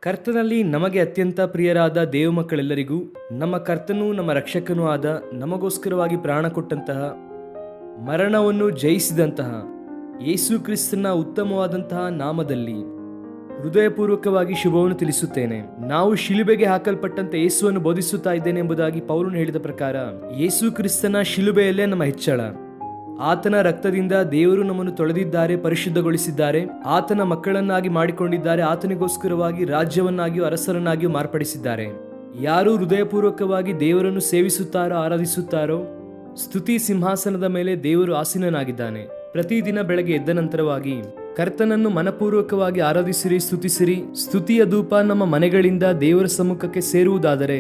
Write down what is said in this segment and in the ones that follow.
ಕರ್ತನಲ್ಲಿ ನಮಗೆ ಅತ್ಯಂತ ಪ್ರಿಯರಾದ ದೇವಮಕ್ಕಳೆಲ್ಲರಿಗೂ ನಮ್ಮ ಕರ್ತನೂ ನಮ್ಮ ರಕ್ಷಕನೂ ಆದ ನಮಗೋಸ್ಕರವಾಗಿ ಪ್ರಾಣ ಕೊಟ್ಟಂತಹ, ಮರಣವನ್ನು ಜಯಿಸಿದಂತಹ ಯೇಸು ಕ್ರಿಸ್ತನ ಉತ್ತಮವಾದಂತಹ ನಾಮದಲ್ಲಿ ಹೃದಯಪೂರ್ವಕವಾಗಿ ಶುಭವನ್ನು ತಿಳಿಸುತ್ತೇನೆ. ನಾವು ಶಿಲುಬೆಗೆ ಹಾಕಲ್ಪಟ್ಟಂತೆ ಯೇಸುವನ್ನು ಬೋಧಿಸುತ್ತಾ ಇದ್ದೇನೆ ಎಂಬುದಾಗಿ ಪೌಲನು ಹೇಳಿದ ಪ್ರಕಾರ, ಯೇಸು ಕ್ರಿಸ್ತನ ಶಿಲುಬೆಯಲ್ಲೇ ನಮ್ಮ ಹೆಚ್ಚಳ. ಆತನ ರಕ್ತದಿಂದ ದೇವರು ನಮ್ಮನ್ನು ತೊಳೆದಿದ್ದಾರೆ, ಪರಿಶುದ್ಧಗೊಳಿಸಿದ್ದಾರೆ, ಆತನ ಮಕ್ಕಳನ್ನಾಗಿ ಮಾಡಿಕೊಂಡಿದ್ದಾರೆ, ಆತನಿಗೋಸ್ಕರವಾಗಿ ರಾಜ್ಯವನ್ನಾಗಿಯೂ ಅರಸರನ್ನಾಗಿಯೂ ಮಾರ್ಪಡಿಸಿದ್ದಾರೆ. ಯಾರು ಹೃದಯಪೂರ್ವಕವಾಗಿ ದೇವರನ್ನು ಸೇವಿಸುತ್ತಾರೋ, ಆರಾಧಿಸುತ್ತಾರೋ, ಸ್ತುತಿ ಸಿಂಹಾಸನದ ಮೇಲೆ ದೇವರು ಆಸೀನನಾಗಿದ್ದಾನೆ. ಪ್ರತಿದಿನ ಬೆಳಗ್ಗೆ ಎದ್ದ ನಂತರವಾಗಿ ಕರ್ತನನ್ನು ಮನಪೂರ್ವಕವಾಗಿ ಆರಾಧಿಸಿರಿ, ಸ್ತುತಿಸಿರಿ. ಸ್ತುತಿಯ ಧೂಪ ನಮ್ಮ ಮನೆಗಳಿಂದ ದೇವರ ಸಮ್ಮುಖಕ್ಕೆ ಸೇರುವುದಾದರೆ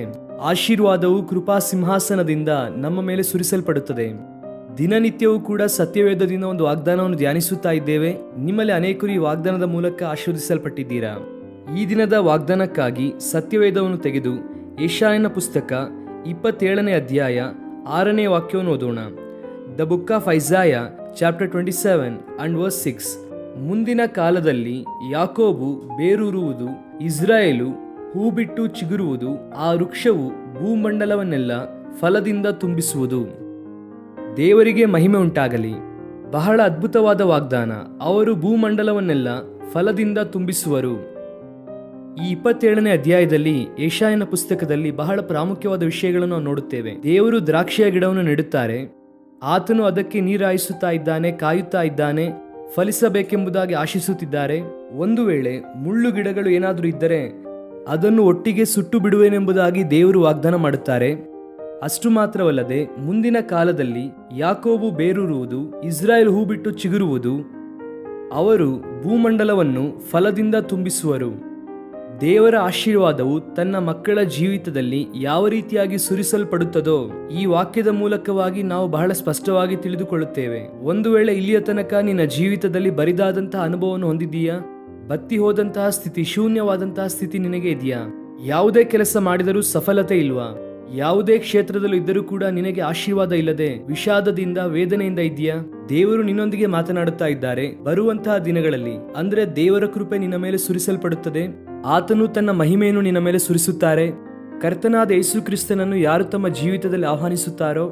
ಆಶೀರ್ವಾದವು ಕೃಪಾ ಸಿಂಹಾಸನದಿಂದ ನಮ್ಮ ಮೇಲೆ ಸುರಿಸಲ್ಪಡುತ್ತದೆ. ದಿನನಿತ್ಯವೂ ಕೂಡ ಸತ್ಯವೇದದಿಂದ ಒಂದು ವಾಗ್ದಾನವನ್ನು ಧ್ಯಾನಿಸುತ್ತಾ ಇದ್ದೇವೆ. ನಿಮ್ಮಲ್ಲಿ ಅನೇಕರು ಈ ವಾಗ್ದಾನದ ಮೂಲಕ ಆಶೀರ್ವದಿಸಲ್ಪಟ್ಟಿದ್ದೀರಾ. ಈ ದಿನದ ವಾಗ್ದಾನಕ್ಕಾಗಿ ಸತ್ಯವೇದವನ್ನು ತೆಗೆದು ಯೆಶಾಯನ ಪುಸ್ತಕ 27ನೇ ಅಧ್ಯಾಯ 6ನೇ ವಾಕ್ಯವನ್ನು ಓದೋಣ. The book of Isaiah chapter 27 and verse 6. ಮುಂದಿನ ಕಾಲದಲ್ಲಿ ಯಾಕೋಬು ಬೇರೂರುವುದು, ಇಸ್ರಾಯೇಲು ಹೂ ಬಿಟ್ಟು ಚಿಗುರುವುದು, ಆ ವೃಕ್ಷವು ಭೂಮಂಡಲವನ್ನೆಲ್ಲ ಫಲದಿಂದ ತುಂಬಿಸುವುದು. ದೇವರಿಗೆ ಮಹಿಮೆ ಉಂಟಾಗಲಿ. ಬಹಳ ಅದ್ಭುತವಾದ ವಾಗ್ದಾನ. ಅವರು ಭೂಮಂಡಲವನ್ನೆಲ್ಲ ಫಲದಿಂದ ತುಂಬಿಸುವರು. ಈ 27ನೇ ಅಧ್ಯಾಯದಲ್ಲಿ ಯೆಶಾಯನ ಪುಸ್ತಕದಲ್ಲಿ ಬಹಳ ಪ್ರಾಮುಖ್ಯವಾದ ವಿಷಯಗಳನ್ನು ನಾವು ನೋಡುತ್ತೇವೆ. ದೇವರು ದ್ರಾಕ್ಷಿಯ ಗಿಡವನ್ನು ನೆಡುತ್ತಾರೆ, ಆತನು ಅದಕ್ಕೆ ನೀರಾಯಿಸುತ್ತಾ ಇದ್ದಾನೆ, ಕಾಯುತ್ತಾ ಇದ್ದಾನೆ, ಫಲಿಸಬೇಕೆಂಬುದಾಗಿ ಆಶಿಸುತ್ತಿದ್ದಾರೆ. ಒಂದು ವೇಳೆ ಮುಳ್ಳು ಗಿಡಗಳು ಏನಾದರೂ ಇದ್ದರೆ ಅದನ್ನು ಒಟ್ಟಿಗೆ ಸುಟ್ಟು ಬಿಡುವೆನೆಂಬುದಾಗಿ ದೇವರು ವಾಗ್ದಾನ ಮಾಡುತ್ತಾರೆ. ಅಷ್ಟು ಮಾತ್ರವಲ್ಲದೆ ಮುಂದಿನ ಕಾಲದಲ್ಲಿ ಯಾಕೋಬು ಬೇರೂರುವುದು, ಇಸ್ರಾಯೇಲ್ ಹೂ ಬಿಟ್ಟು ಚಿಗುರುವುದು, ಅವರು ಭೂಮಂಡಲವನ್ನು ಫಲದಿಂದ ತುಂಬಿಸುವರು. ದೇವರ ಆಶೀರ್ವಾದವು ತನ್ನ ಮಕ್ಕಳ ಜೀವಿತದಲ್ಲಿ ಯಾವ ರೀತಿಯಾಗಿ ಸುರಿಸಲ್ಪಡುತ್ತದೋ ಈ ವಾಕ್ಯದ ಮೂಲಕವಾಗಿ ನಾವು ಬಹಳ ಸ್ಪಷ್ಟವಾಗಿ ತಿಳಿದುಕೊಳ್ಳುತ್ತೇವೆ. ಒಂದು ವೇಳೆ ಇಲ್ಲಿಯ ತನಕ ನಿನ್ನ ಜೀವಿತದಲ್ಲಿ ಬರಿದಾದಂತಹ ಅನುಭವವನ್ನು ಹೊಂದಿದ್ದೀಯಾ? ಬತ್ತಿ ಹೋದಂತಹ ಸ್ಥಿತಿ, ಶೂನ್ಯವಾದಂತಹ ಸ್ಥಿತಿ ನಿನಗೆ ಇದೆಯಾ? ಯಾವುದೇ ಕೆಲಸ ಮಾಡಿದರೂ ಸಫಲತೆ ಇಲ್ವಾ? ಯಾವುದೇ ಕ್ಷೇತ್ರದಲ್ಲೂ ಇದ್ದರೂ ಕೂಡ ನಿನಗೆ ಆಶೀರ್ವಾದ ಇಲ್ಲದೆ ವಿಷಾದದಿಂದ, ವೇದನೆಯಿಂದ ಇದೆಯಾ? ದೇವರು ನಿನ್ನೊಂದಿಗೆ ಮಾತನಾಡುತ್ತಾ ಇದ್ದಾರೆ. ಬರುವಂತಹ ದಿನಗಳಲ್ಲಿ ಅಂದ್ರೆ ದೇವರ ಕೃಪೆ ನಿನ್ನ ಮೇಲೆ ಸುರಿಸಲ್ಪಡುತ್ತದೆ. ಆತನು ತನ್ನ ಮಹಿಮೆಯನ್ನು ನಿನ್ನ ಮೇಲೆ ಸುರಿಸುತ್ತಾರೆ. ಕರ್ತನಾದ ಯೇಸು ಕ್ರಿಸ್ತನನ್ನು ಯಾರು ತಮ್ಮ ಜೀವಿತದಲ್ಲಿ ಆಹ್ವಾನಿಸುತ್ತಾರೋ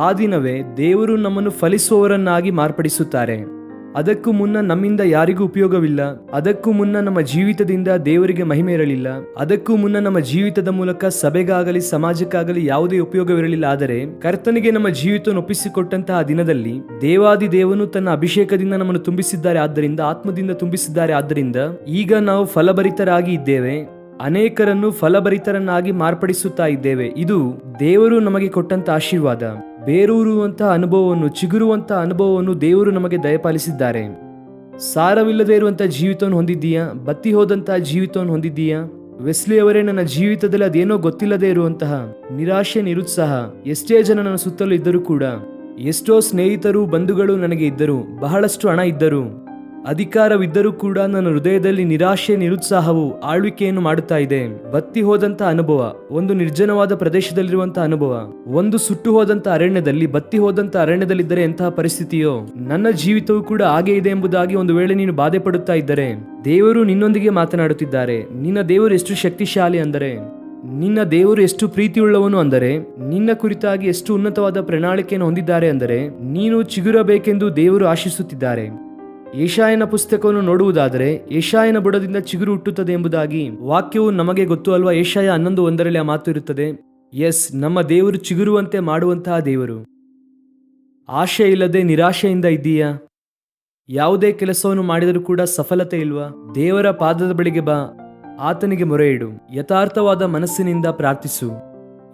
ಆ ದಿನವೇ ದೇವರು ನಮ್ಮನ್ನು ಫಲಿಸುವವರನ್ನಾಗಿ ಮಾರ್ಪಡಿಸುತ್ತಾರೆ. ಅದಕ್ಕೂ ಮುನ್ನ ನಮ್ಮಿಂದ ಯಾರಿಗೂ ಉಪಯೋಗವಿಲ್ಲ. ಅದಕ್ಕೂ ಮುನ್ನ ನಮ್ಮ ಜೀವಿತದಿಂದ ದೇವರಿಗೆ ಮಹಿಮೆ ಇರಲಿಲ್ಲ. ಅದಕ್ಕೂ ಮುನ್ನ ನಮ್ಮ ಜೀವಿತದ ಮೂಲಕ ಸಭೆಗಾಗಲಿ ಸಮಾಜಕ್ಕಾಗಲಿ ಯಾವುದೇ ಉಪಯೋಗವಿರಲಿಲ್ಲ. ಆದರೆ ಕರ್ತನಿಗೆ ನಮ್ಮ ಜೀವಿತವನ್ನು ಒಪ್ಪಿಸಿಕೊಟ್ಟಂತಹ ದಿನದಲ್ಲಿ ದೇವಾದಿ ದೇವನು ತನ್ನ ಅಭಿಷೇಕದಿಂದ ನಮ್ಮನ್ನು ತುಂಬಿಸಿದ್ದಾರೆ. ಆದ್ದರಿಂದ ಆತ್ಮದಿಂದ ತುಂಬಿಸಿದ್ದಾರೆ. ಆದ್ದರಿಂದ ಈಗ ನಾವು ಫಲಭರಿತರಾಗಿ ಇದ್ದೇವೆ. ಅನೇಕರನ್ನು ಫಲಭರಿತರನ್ನಾಗಿ ಮಾರ್ಪಡಿಸುತ್ತಾ ಇದ್ದೇವೆ. ಇದು ದೇವರು ನಮಗೆ ಕೊಟ್ಟಂತ ಆಶೀರ್ವಾದ. ಬೇರೂರುವಂತಹ ಅನುಭವವನ್ನು, ಚಿಗುರುವಂತಹ ಅನುಭವವನ್ನು ದೇವರು ನಮಗೆ ದಯಪಾಲಿಸಿದ್ದಾರೆ. ಸಾರವಿಲ್ಲದೆ ಇರುವಂತಹ ಜೀವಿತವನ್ನು ಹೊಂದಿದ್ದೀಯಾ? ಬತ್ತಿ ಹೋದಂತಹ ಜೀವಿತವನ್ನು ಹೊಂದಿದ್ದೀಯಾ? ವೆಸ್ಲಿ ಅವರೇ, ನನ್ನ ಜೀವಿತದಲ್ಲಿ ಅದೇನೋ ಗೊತ್ತಿಲ್ಲದೆ ಇರುವಂತಹ ನಿರಾಶೆ, ನಿರುತ್ಸಾಹ, ಎಷ್ಟೇ ಜನ ನನ್ನ ಸುತ್ತಲೂ ಇದ್ದರೂ ಕೂಡ, ಎಷ್ಟೋ ಸ್ನೇಹಿತರು, ಬಂಧುಗಳು ನನಗೆ ಇದ್ದರು, ಬಹಳಷ್ಟು ಹಣ ಇದ್ದರು, ಅಧಿಕಾರವಿದ್ದರೂ ಕೂಡ ನನ್ನ ಹೃದಯದಲ್ಲಿ ನಿರಾಶೆ, ನಿರುತ್ಸಾಹವು ಆಳ್ವಿಕೆಯನ್ನು ಮಾಡುತ್ತಾ ಇದೆ. ಬತ್ತಿ ಹೋದಂತ ಅನುಭವ, ಒಂದು ನಿರ್ಜನವಾದ ಪ್ರದೇಶದಲ್ಲಿರುವಂತಹ ಅನುಭವ, ಒಂದು ಸುಟ್ಟು ಹೋದಂತ ಅರಣ್ಯದಲ್ಲಿ, ಬತ್ತಿ ಹೋದಂತ ಅರಣ್ಯದಲ್ಲಿದ್ದರೆ ಎಂತಹ ಪರಿಸ್ಥಿತಿಯೋ ನನ್ನ ಜೀವಿತವೂ ಕೂಡ ಹಾಗೆ ಇದೆ ಎಂಬುದಾಗಿ ಒಂದು ವೇಳೆ ನೀನು ಬಾಧೆ ಪಡುತ್ತಾ ಇದ್ದರೆ ದೇವರು ನಿನ್ನೊಂದಿಗೆ ಮಾತನಾಡುತ್ತಿದ್ದಾರೆ. ನಿನ್ನ ದೇವರು ಎಷ್ಟು ಶಕ್ತಿಶಾಲಿ ಅಂದರೆ, ನಿನ್ನ ದೇವರು ಎಷ್ಟು ಪ್ರೀತಿಯುಳ್ಳವನು ಅಂದರೆ, ನಿನ್ನ ಕುರಿತಾಗಿ ಎಷ್ಟು ಉನ್ನತವಾದ ಪ್ರಣಾಳಿಕೆಯನ್ನು ಹೊಂದಿದ್ದಾರೆ ಅಂದರೆ, ನೀನು ಚಿಗುರಬೇಕೆಂದು ದೇವರು ಆಶಿಸುತ್ತಿದ್ದಾರೆ. ಯೆಶಾಯನ ಪುಸ್ತಕವನ್ನು ನೋಡುವುದಾದರೆ ಯೆಶಾಯನ ಬುಡದಿಂದ ಚಿಗುರು ಹುಟ್ಟುತ್ತದೆ ಎಂಬುದಾಗಿ ವಾಕ್ಯವು ನಮಗೆ ಗೊತ್ತು ಅಲ್ವಾ? ಯೆಶಾಯ 11:1 ಆ ಮಾತು ಇರುತ್ತದೆ. ಎಸ್, ನಮ್ಮ ದೇವರು ಚಿಗುರುವಂತೆ ಮಾಡುವಂತಹ ದೇವರು. ಆಶೆ ಇಲ್ಲದೆ ನಿರಾಶೆಯಿಂದ ಇದ್ದೀಯಾ? ಯಾವುದೇ ಕೆಲಸವನ್ನು ಮಾಡಿದರೂ ಕೂಡ ಸಫಲತೆ ಇಲ್ವಾ? ದೇವರ ಪಾದದ ಬಳಿಗೆ ಬಾ, ಆತನಿಗೆ ಮೊರೆ ಇಡು, ಯಥಾರ್ಥವಾದ ಮನಸ್ಸಿನಿಂದ ಪ್ರಾರ್ಥಿಸು.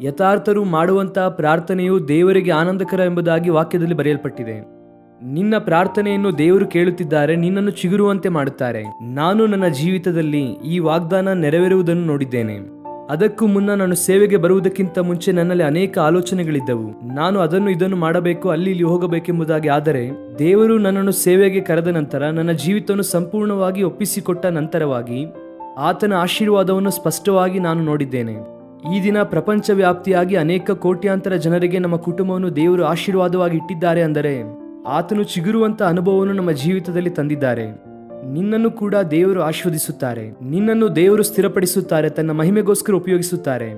ಯಥಾರ್ಥರು ಮಾಡುವಂತಹ ಪ್ರಾರ್ಥನೆಯು ದೇವರಿಗೆ ಆನಂದಕರ ಎಂಬುದಾಗಿ ವಾಕ್ಯದಲ್ಲಿ ಬರೆಯಲ್ಪಟ್ಟಿದೆ. ನಿನ್ನ ಪ್ರಾರ್ಥನೆಯನ್ನು ದೇವರು ಕೇಳುತ್ತಿದ್ದಾರೆ, ನಿನ್ನನ್ನು ಚಿಗುರುವಂತೆ ಮಾಡುತ್ತಾರೆ. ನಾನು ನನ್ನ ಜೀವಿತದಲ್ಲಿ ಈ ವಾಗ್ದಾನ ನೆರವೇರುವುದನ್ನು ನೋಡಿದ್ದೇನೆ. ಅದಕ್ಕೂ ಮುನ್ನ ನಾನು ಸೇವೆಗೆ ಬರುವುದಕ್ಕಿಂತ ಮುಂಚೆ ನನ್ನಲ್ಲಿ ಅನೇಕ ಆಲೋಚನೆಗಳಿದ್ದವು. ನಾನು ಅದನ್ನು ಇದನ್ನು ಮಾಡಬೇಕು, ಅಲ್ಲಿ ಇಲ್ಲಿ ಹೋಗಬೇಕೆಂಬುದಾಗಿ. ಆದರೆ ದೇವರು ನನ್ನನ್ನು ಸೇವೆಗೆ ಕರೆದ ನಂತರ, ನನ್ನ ಜೀವಿತವನ್ನು ಸಂಪೂರ್ಣವಾಗಿ ಒಪ್ಪಿಸಿಕೊಟ್ಟ ನಂತರವಾಗಿ ಆತನ ಆಶೀರ್ವಾದವನ್ನು ಸ್ಪಷ್ಟವಾಗಿ ನಾನು ನೋಡಿದ್ದೇನೆ. ಈ ದಿನ ಪ್ರಪಂಚವ್ಯಾಪ್ತಿಯಾಗಿ ಅನೇಕ ಕೋಟ್ಯಾಂತರ ಜನರಿಗೆ ನಮ್ಮ ಕುಟುಂಬವನ್ನು ದೇವರು ಆಶೀರ್ವಾದವಾಗಿ ಇಟ್ಟಿದ್ದಾರೆ ಅಂದರೆ ಆತನು ಚಿಗುರುವಂತ ಅನುಭವವನ್ನು ನಮ್ಮ ಜೀವಿತದಲ್ಲಿ ತಂದಿದ್ದಾರೆ. ನಿನ್ನನ್ನು ಕೂಡ ದೇವರು ಆಶೀರ್ವದಿಸುತ್ತಾರೆ. ನಿನ್ನನ್ನು ದೇವರು ಸ್ಥಿರಪಡಿಸುತ್ತಾರೆ, ತನ್ನ ಮಹಿಮೆಗೋಸ್ಕರ ಉಪಯೋಗಿಸುತ್ತಾರೆ,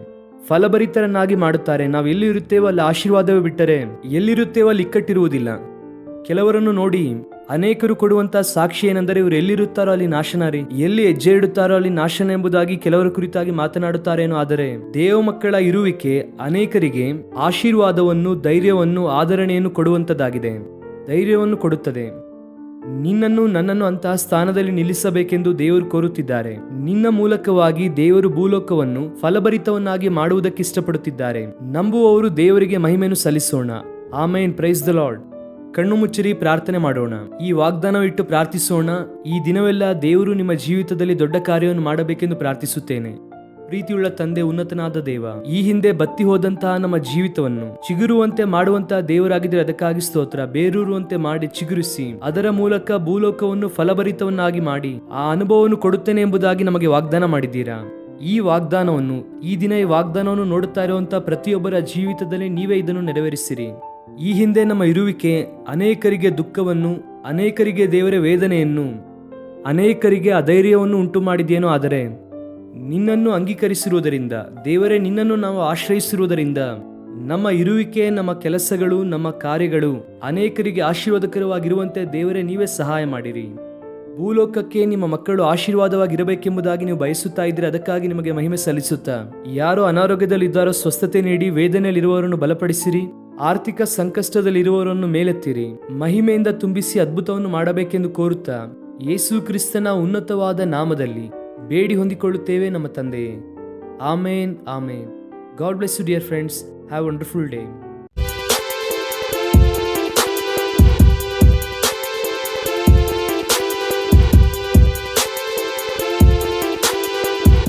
ಫಲಭರಿತರನ್ನಾಗಿ ಮಾಡುತ್ತಾರೆ. ನಾವು ಎಲ್ಲಿ ಇರುತ್ತೇವೋ ಅಲ್ಲಿ ಆಶೀರ್ವಾದವೇ ಬಿಟ್ಟರೆ ಎಲ್ಲಿರುತ್ತೇವೋ ಅಲ್ಲಿ ಇಕ್ಕಟ್ಟಿರುವುದಿಲ್ಲ. ಕೆಲವರನ್ನು ನೋಡಿ ಅನೇಕರು ಕೊಡುವಂತಹ ಸಾಕ್ಷಿ ಏನೆಂದರೆ ಇವರು ಎಲ್ಲಿರುತ್ತಾರೋ ಅಲ್ಲಿ ನಾಶನ ರೀ, ಎಲ್ಲಿ ಹೆಜ್ಜೆ ಇಡುತ್ತಾರೋ ಅಲ್ಲಿ ನಾಶನ ಎಂಬುದಾಗಿ ಕೆಲವರ ಕುರಿತಾಗಿ ಮಾತನಾಡುತ್ತಾರೇನೋ. ಆದರೆ ದೇವ ಮಕ್ಕಳ ಇರುವಿಕೆ ಅನೇಕರಿಗೆ ಆಶೀರ್ವಾದವನ್ನು, ಧೈರ್ಯವನ್ನು, ಆದರಣೆಯನ್ನು ಕೊಡುವಂತದ್ದಾಗಿದೆ. ಧೈರ್ಯವನ್ನು ಕೊಡುತ್ತದೆ. ನಿನ್ನನ್ನು ನನ್ನನ್ನು ಅಂತಹ ಸ್ಥಾನದಲ್ಲಿ ನಿಲ್ಲಿಸಬೇಕೆಂದು ದೇವರು ಕೋರುತ್ತಿದ್ದಾರೆ. ನಿನ್ನ ಮೂಲಕವಾಗಿ ದೇವರು ಭೂಲೋಕವನ್ನು ಫಲಭರಿತವನ್ನಾಗಿ ಮಾಡುವುದಕ್ಕೆ ಇಷ್ಟಪಡುತ್ತಿದ್ದಾರೆ. ನಂಬುವವರು ದೇವರಿಗೆ ಮಹಿಮೆಯನ್ನು ಸಲ್ಲಿಸೋಣ. ಆಮೇನ್. Praise the Lord. ಕಣ್ಣು ಮುಚ್ಚಿರಿ, ಪ್ರಾರ್ಥನೆ ಮಾಡೋಣ. ಈ ವಾಗ್ದಾನವಿಟ್ಟು ಪ್ರಾರ್ಥಿಸೋಣ. ಈ ದಿನವೆಲ್ಲ ದೇವರು ನಿಮ್ಮ ಜೀವಿತದಲ್ಲಿ ದೊಡ್ಡ ಕಾರ್ಯವನ್ನು ಮಾಡಬೇಕೆಂದು ಪ್ರಾರ್ಥಿಸುತ್ತೇನೆ. ಪ್ರೀತಿಯುಳ್ಳ ತಂದೆ, ಉನ್ನತನಾದ ದೇವ, ಈ ಹಿಂದೆ ಬತ್ತಿ ಹೋದಂತಹ ನಮ್ಮ ಜೀವಿತವನ್ನು ಚಿಗುರುವಂತೆ ಮಾಡುವಂತಹ ದೇವರಾಗಿದ್ದರೆ ಅದಕ್ಕಾಗಿ ಸ್ತೋತ್ರ. ಬೇರೂರುವಂತೆ ಮಾಡಿ ಚಿಗುರಿಸಿ ಅದರ ಮೂಲಕ ಭೂಲೋಕವನ್ನು ಫಲಭರಿತವನ್ನಾಗಿ ಮಾಡಿ ಆ ಅನುಭವವನ್ನು ಕೊಡುತ್ತೇನೆ ಎಂಬುದಾಗಿ ನಮಗೆ ವಾಗ್ದಾನ ಮಾಡಿದ್ದೀರಾ. ಈ ವಾಗ್ದಾನವನ್ನು ಈ ದಿನ ಈ ವಾಗ್ದಾನವನ್ನು ನೋಡುತ್ತಾ ಇರುವಂತಹ ಪ್ರತಿಯೊಬ್ಬರ ಜೀವಿತದಲ್ಲಿ ನೀವೇ ಇದನ್ನು ನೆರವೇರಿಸಿರಿ. ಈ ಹಿಂದೆ ನಮ್ಮ ಇರುವಿಕೆ ಅನೇಕರಿಗೆ ದುಃಖವನ್ನು, ಅನೇಕರಿಗೆ ದೇವರ ವೇದನೆಯನ್ನು, ಅನೇಕರಿಗೆ ಅಧೈರ್ಯವನ್ನು ಉಂಟು ಮಾಡಿದೇನೋ. ಆದರೆ ನಿನ್ನನ್ನು ಅಂಗೀಕರಿಸಿರುವುದರಿಂದ, ದೇವರೇ ನಿನ್ನನ್ನು ನಾವು ಆಶ್ರಯಿಸಿರುವುದರಿಂದ ನಮ್ಮ ಇರುವಿಕೆ, ನಮ್ಮ ಕೆಲಸಗಳು, ನಮ್ಮ ಕಾರ್ಯಗಳು ಅನೇಕರಿಗೆ ಆಶೀರ್ವಾದಕರವಾಗಿರುವಂತೆ ದೇವರೇ ನೀವೇ ಸಹಾಯ ಮಾಡಿರಿ. ಭೂಲೋಕಕ್ಕೆ ನಿಮ್ಮ ಮಕ್ಕಳು ಆಶೀರ್ವಾದವಾಗಿರಬೇಕೆಂಬುದಾಗಿ ನೀವು ಬಯಸುತ್ತಾ ಇದ್ರೆ ಅದಕ್ಕಾಗಿ ನಿಮಗೆ ಮಹಿಮೆ ಸಲ್ಲಿಸುತ್ತಾ, ಯಾರೋ ಅನಾರೋಗ್ಯದಲ್ಲಿದ್ದಾರೋ ಸ್ವಸ್ಥತೆ ನೀಡಿ, ವೇದನೆಯಲ್ಲಿರುವವರನ್ನು ಬಲಪಡಿಸಿರಿ, ಆರ್ಥಿಕ ಸಂಕಷ್ಟದಲ್ಲಿರುವವರನ್ನು ಮೇಲೆತ್ತಿರಿ, ಮಹಿಮೆಯಿಂದ ತುಂಬಿಸಿ ಅದ್ಭುತವನ್ನು ಮಾಡಬೇಕೆಂದು ಕೋರುತ್ತಾ ಯೇಸು ಕ್ರಿಸ್ತನ ಉನ್ನತವಾದ ನಾಮದಲ್ಲಿ ಬೇಡಿ ಹೊಂದಿಕೊಳ್ಳುತ್ತೇವೆ ನಮ್ಮ ತಂದೆಯೇ. Amen, amen. God bless you dear friends. Have wonderful day.